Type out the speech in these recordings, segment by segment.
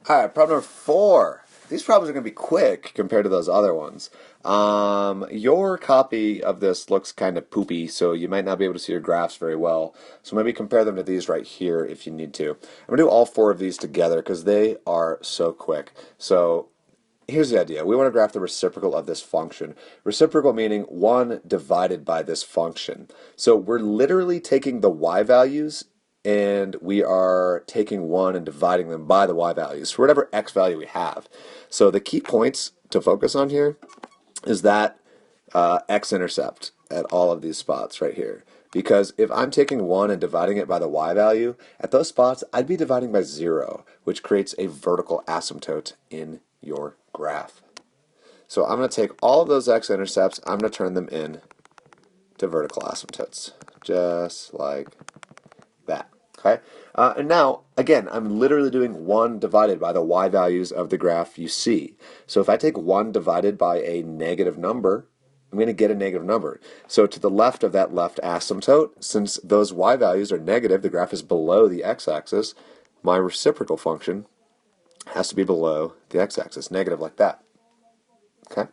Alright, problem number 4. These problems are going to be quick compared to those other ones. Your copy of this looks kind of poopy, so you might not be able to see your graphs very well. So maybe compare them to these right here if you need to. I'm going to do all 4 of these together because they are so quick. So here's the idea. We want to graph the reciprocal of this function. Reciprocal meaning 1 divided by this function. So we're literally taking the y values and we are taking 1 and dividing them by the y values for whatever x value we have. So the key points to focus on here is that x-intercept at all of these spots right here. Because if I'm taking 1 and dividing it by the y value, at those spots I'd be dividing by 0, which creates a vertical asymptote in your graph. So I'm going to take all of those x-intercepts, I'm going to turn them in to vertical asymptotes, just like that. Okay, and now again I'm literally doing 1 divided by the y values of the graph you see. So if I take 1 divided by a negative number, I'm going to get a negative number. So to the left of that left asymptote, since those y values are negative, the graph is below the x-axis, my reciprocal function has to be below the x-axis, negative like that. Okay.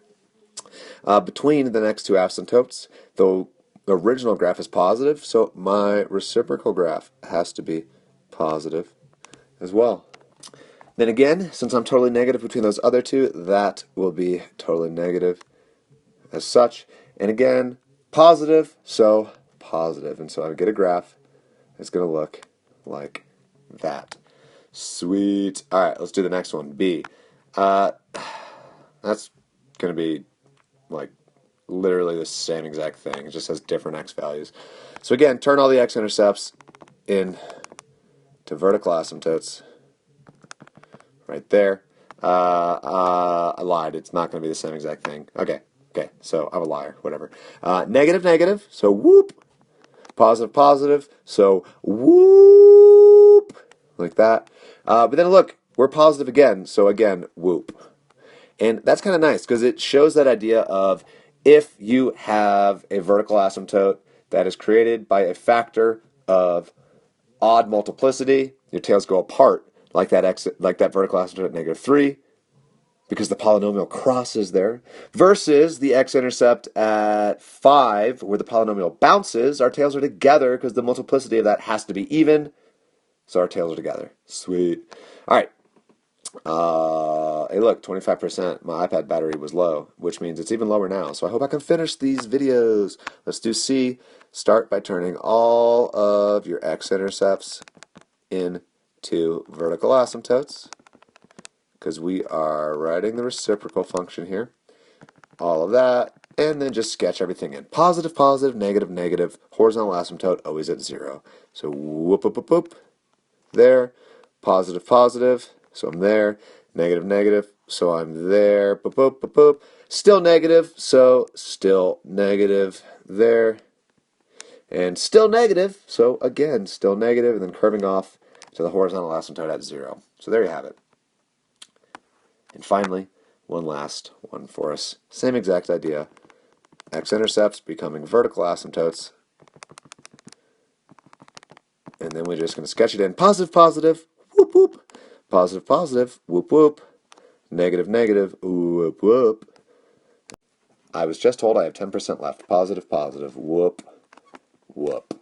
Between the next two asymptotes, the original graph is positive, so my reciprocal graph has to be positive as well. Then again, since I'm totally negative between those other two, that will be totally negative as such. And again, positive, so positive. And so I get a graph that's going to look like that. Sweet. All right, let's do the next one, B. That's going to be like literally the same exact thing. It just has different x values. So again, turn all the x-intercepts in to vertical asymptotes right there. I lied. It's not going to be the same exact thing. Okay, so I'm a liar, whatever. Negative, negative, so whoop. Positive, positive, so whoop. Like that. But then look, we're positive again, so again, whoop. And that's kind of nice because it shows that idea of if you have a vertical asymptote that is created by a factor of odd multiplicity, your tails go apart like that vertical asymptote at -3 because the polynomial crosses there, versus the x-intercept at 5 where the polynomial bounces, our tails are together because the multiplicity of that has to be even, so our tails are together. Sweet. All right. Hey look, 25%. My iPad battery was low, which means it's even lower now. So I hope I can finish these videos. Let's do C. Start by turning all of your x-intercepts into vertical asymptotes, because we are writing the reciprocal function here. All of that, and then just sketch everything in. Positive, positive, negative, negative, horizontal asymptote, always at 0. So whoop, whoop, whoop, whoop. There. Positive, positive. So I'm there. Negative, negative. So I'm there. Boop, boop, boop, boop. Still negative. So still negative there. And still negative. So again, still negative. And then curving off to the horizontal asymptote at 0. So there you have it. And finally, one last one for us. Same exact idea. X-intercepts becoming vertical asymptotes. And then we're just going to sketch it in. Positive, positive. Whoop, whoop. Positive, positive, whoop, whoop. Negative, negative, whoop, whoop. I was just told I have 10% left. Positive, positive, whoop, whoop.